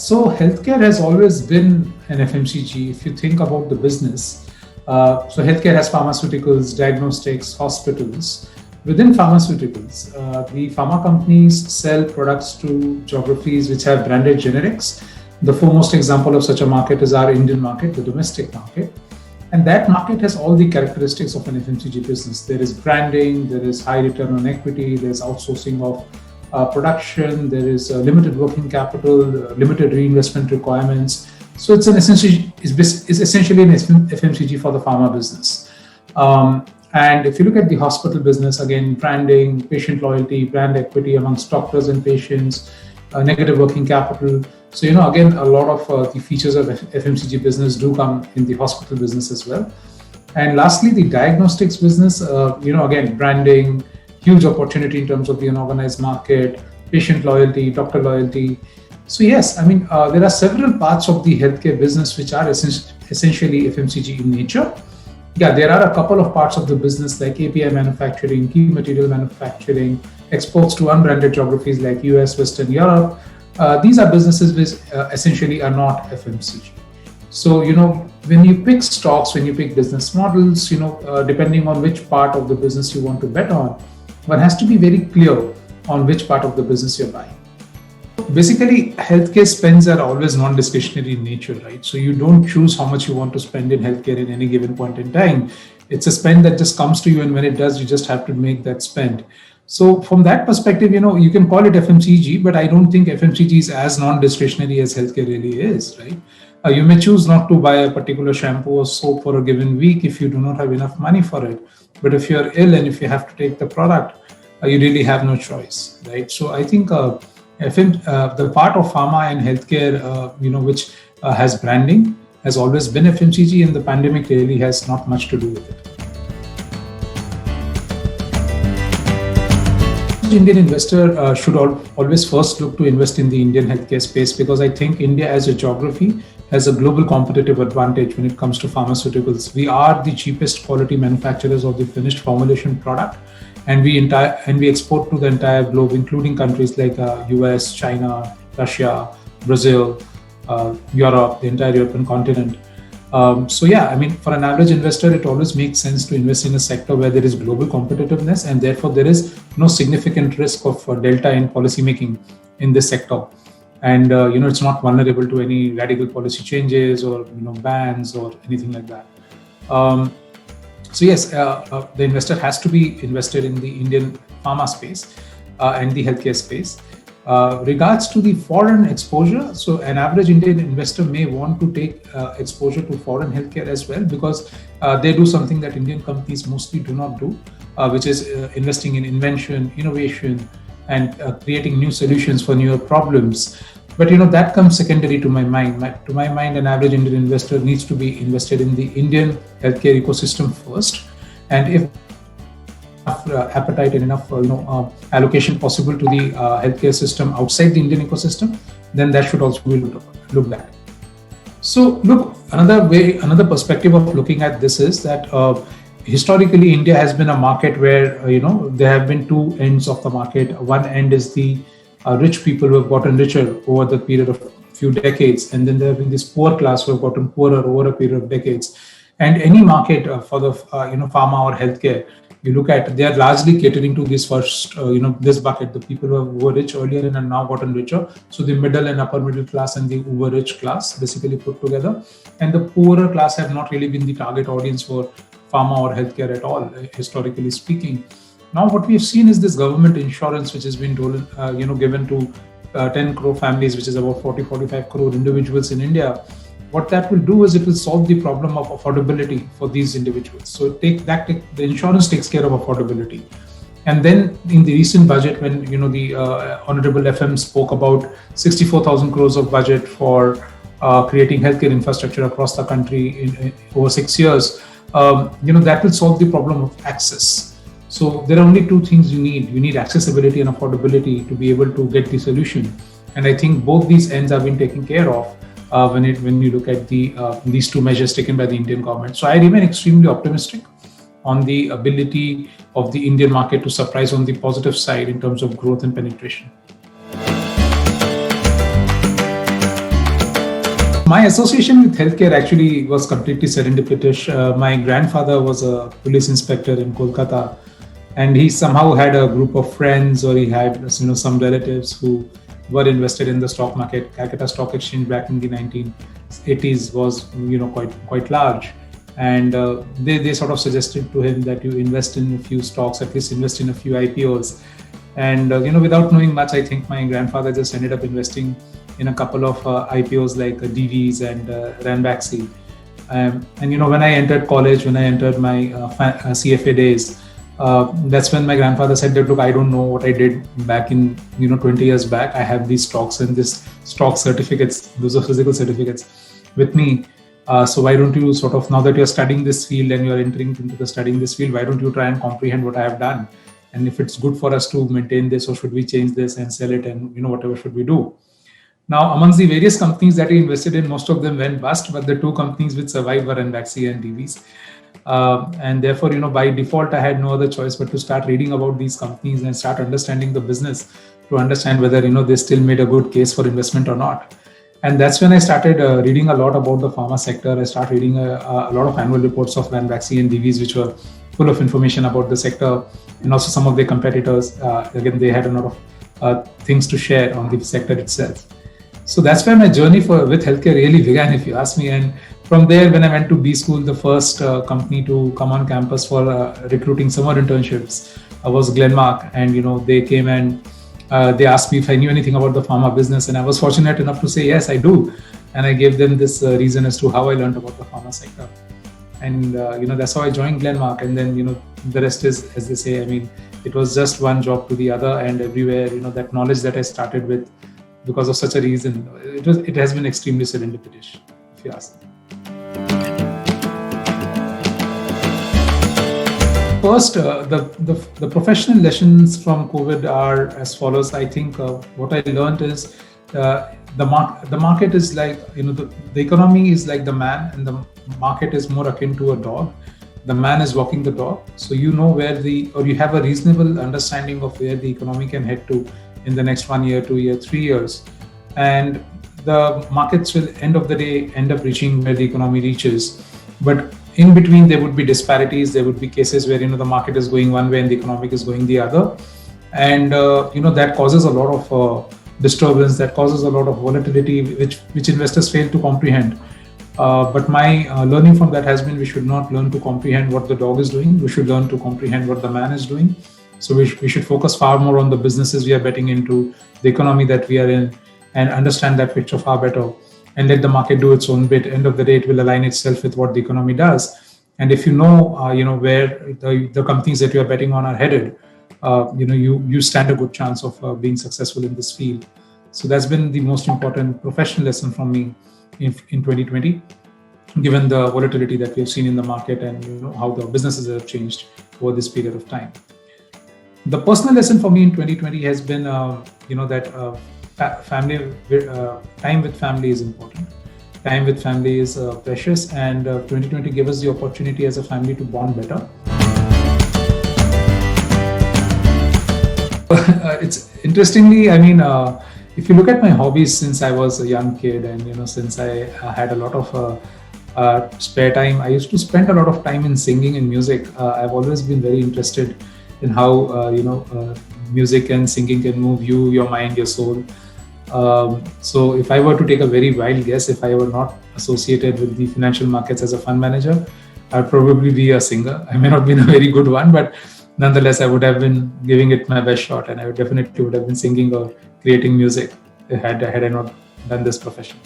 So healthcare has always been an FMCG. If you think about the business, so healthcare has pharmaceuticals, diagnostics, hospitals. Within pharmaceuticals, the pharma companies sell products to geographies which have branded generics. The foremost example of such a market is our Indian market, the domestic market. And that market has all the characteristics of an FMCG business. There is branding, there is high return on equity, there's outsourcing of production, there is limited working capital, limited reinvestment requirements. So it's essentially an FMCG for the pharma business. And if you look at the hospital business, again, branding, patient loyalty, brand equity amongst doctors and patients, negative working capital. So, again, a lot of the features of FMCG business do come in the hospital business as well. And lastly, the diagnostics business, again, branding, huge opportunity in terms of the unorganized market, patient loyalty, doctor loyalty. So yes, there are several parts of the healthcare business which are essentially FMCG in nature. Yeah, there are a couple of parts of the business like API manufacturing, key material manufacturing, exports to unbranded geographies like US, Western Europe. These are businesses which essentially are not FMCG. So, when you pick stocks, when you pick business models, depending on which part of the business you want to bet on, one has to be very clear on which part of the business you're buying. Basically, healthcare spends are always non-discretionary in nature, right? So you don't choose how much you want to spend in healthcare in any given point in time. It's a spend that just comes to you, and when it does, you just have to make that spend. So from that perspective, you can call it FMCG, but I don't think FMCG is as non-discretionary as healthcare really is, right? You may choose not to buy a particular shampoo or soap for a given week if you do not have enough money for it. But if you're ill and if you have to take the product, you really have no choice, right? So I think the part of pharma and healthcare, which has branding, has always been FMCG, and the pandemic really has not much to do with it. Indian investor should always first look to invest in the Indian healthcare space, because I think India as a geography has a global competitive advantage when it comes to pharmaceuticals. We are the cheapest quality manufacturers of the finished formulation product, and we export to the entire globe, including countries like US, China, Russia, Brazil, Europe, the entire European continent. For an average investor, it always makes sense to invest in a sector where there is global competitiveness, and therefore there is no significant risk of delta in policy making in this sector. And it's not vulnerable to any radical policy changes or bans or anything like that. The investor has to be invested in the Indian pharma space and the healthcare space. Regards to the foreign exposure, so an average Indian investor may want to take exposure to foreign healthcare as well, because they do something that Indian companies mostly do not do, which is investing in invention, innovation, and creating new solutions for newer problems. But that comes secondary to my mind. To my mind, an average Indian investor needs to be invested in the Indian healthcare ecosystem first, and if appetite and enough allocation possible to the healthcare system outside the Indian ecosystem, then that should also be looked at. So look, another perspective of looking at this is that historically India has been a market where there have been two ends of the market. One end is the rich people who have gotten richer over the period of few decades, and then there have been this poor class who have gotten poorer over a period of decades. And any market for the pharma or healthcare, you look at, they are largely catering to this first, this bucket, the people who were rich earlier and have now gotten richer. So the middle and upper middle class and the uber rich class basically put together. And the poorer class have not really been the target audience for pharma or healthcare at all, historically speaking. Now what we have seen is this government insurance, which has been given to 10 crore families, which is about 40-45 crore individuals in India. What that will do is it will solve the problem of affordability for these individuals. So the insurance takes care of affordability. And then in the recent budget, when the Honorable FM spoke about 64,000 crores of budget for creating healthcare infrastructure across the country in over 6 years, that will solve the problem of access. So there are only two things you need. You need accessibility and affordability to be able to get the solution. And I think both these ends have been taken care of when you look at these two measures taken by the Indian government. So I remain extremely optimistic on the ability of the Indian market to surprise on the positive side in terms of growth and penetration. My association with healthcare actually was completely serendipitous. My grandfather was a police inspector in Kolkata, and he somehow had a group of friends, or he had some relatives who were invested in the stock market. Calcutta Stock Exchange back in the 1980s was quite large, and they sort of suggested to him that you invest in a few stocks, at least invest in a few IPOs. And without knowing much, I think my grandfather just ended up investing in a couple of IPOs like DVs and Ranbaxy. And when I entered college, when I entered my CFA days, that's when my grandfather said that, look, I don't know what I did back in 20 years back. I have these stocks and this stock certificates, those are physical certificates with me. So why don't you sort of, now that you're studying this field and you're entering into the studying this field, why don't you try and comprehend what I have done? And if it's good for us to maintain this, or should we change this and sell it, and whatever should we do? Now, amongst the various companies that we invested in, most of them went bust, but the two companies which survived were Ranbaxy and DVs. And therefore, by default, I had no other choice but to start reading about these companies and start understanding the business, to understand whether they still made a good case for investment or not. And that's when I started reading a lot about the pharma sector. I started reading a lot of annual reports of Ranbaxy and DVs, which were full of information about the sector and also some of their competitors. Again, they had a lot of things to share on the sector itself. So that's where my journey with healthcare really began, if you ask me. And from there, when I went to B School, the first company to come on campus for recruiting summer internships was Glenmark. And they came and they asked me if I knew anything about the pharma business, and I was fortunate enough to say yes, I do. And I gave them this reason as to how I learned about the pharma sector. And that's how I joined Glenmark. And then the rest is, as they say, I mean, it was just one job to the other, and everywhere that knowledge that I started with, because of such a reason, it has been extremely serendipitous, if you ask me. First, the professional lessons from COVID are as follows. I think what I learned is the market is like, the economy is like the man, and the market is more akin to a dog. The man is walking the dog, so you have a reasonable understanding of where the economy can head to in the next 1 year, 2 year, 3 years. And the markets will, end of the day, end up reaching where the economy reaches. But in between, there would be disparities. There would be cases where the market is going one way and the economic is going the other, and that causes a lot of disturbance. That causes a lot of volatility, which investors fail to comprehend. But my learning from that has been, we should not learn to comprehend what the dog is doing. We should learn to comprehend what the man is doing. So we should focus far more on the businesses we are betting into, the economy that we are in, and understand that picture far better, and let the market do its own bit. End of the day, it will align itself with what the economy does. And if you know where the companies that you are betting on are headed, you stand a good chance of being successful in this field. So that's been the most important professional lesson from me in 2020, given the volatility that we have seen in the market, and how the businesses have changed over this period of time. The personal lesson for me in 2020 has been, that family, time with family is important. Time with family is precious, and 2020 gave us the opportunity as a family to bond better. It's interestingly, I mean, if you look at my hobbies since I was a young kid, and since I had a lot of spare time, I used to spend a lot of time in singing and music. I've always been very interested in how music and singing can move you, your mind, your soul. So if I were to take a very wild guess, if I were not associated with the financial markets as a fund manager, I'd probably be a singer. I may not be a very good one, but nonetheless, I would have been giving it my best shot, and I definitely would have been singing or creating music had I not done this profession.